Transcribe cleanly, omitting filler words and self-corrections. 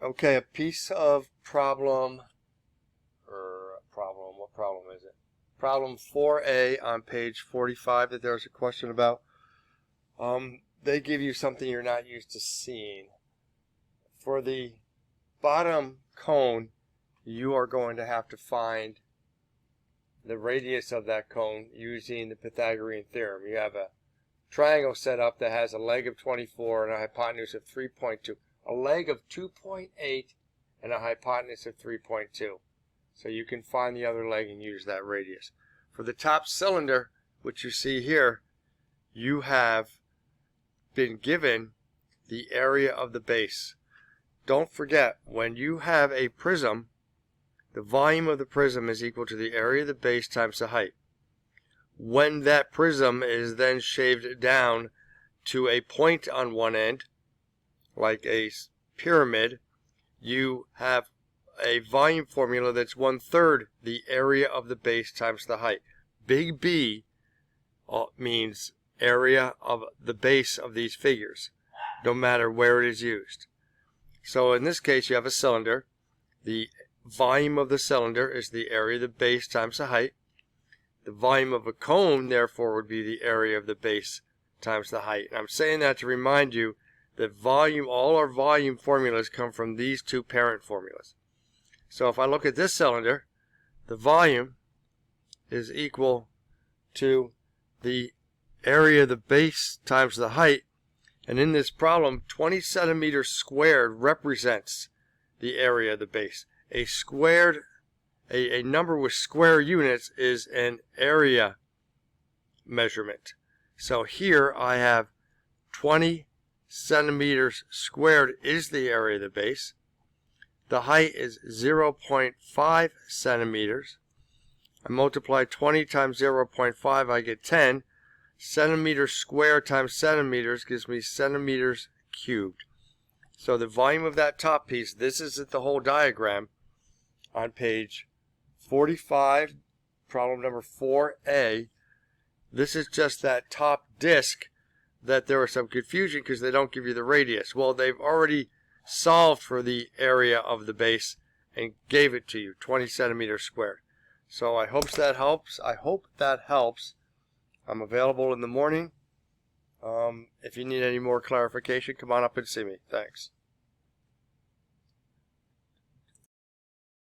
Okay, a piece of problem, what problem is it? Problem 4A on page 45 that there's a question about. They give you something you're not used to seeing. For the bottom cone, you are going to have to find the radius of that cone using the Pythagorean theorem. You have a triangle set up that has a leg of 24 and a hypotenuse of 3.2. A leg of 2.8 and a hypotenuse of 3.2. So you can find the other leg and use that radius. For the top cylinder, which you see here, you have been given the area of the base. Don't forget, when you have a prism, the volume of the prism is equal to the area of the base times the height. When that prism is then shaved down to a point on one end, like a pyramid, you have a volume formula that's 1/3 the area of the base times the height. Big B means area of the base of these figures, no matter where it is used. So in this case, you have a cylinder. The volume of the cylinder is the area of the base times the height. The volume of a cone, therefore, would be the area of the base times the height. And I'm saying that to remind you that all our volume formulas come from these two parent formulas. So if I look at this cylinder, the volume is equal to the area of the base times the height. And in this problem, 20 centimeters squared represents the area of the base. A number with square units is an area measurement. So here I have 20 centimeters squared is the area of the base. The height is 0.5 centimeters. I multiply 20 times 0.5, I get 10. Centimeters squared times centimeters gives me centimeters cubed. So the volume of that top piece, this is the whole diagram on page 45, problem number 4A. This is just that top disc that there was some confusion because they don't give you the radius. Well, they've already solved for the area of the base and gave it to you, 20 centimeters squared. So I hope that helps. I'm available in the morning. If you need any more clarification, come on up and see me. Thanks.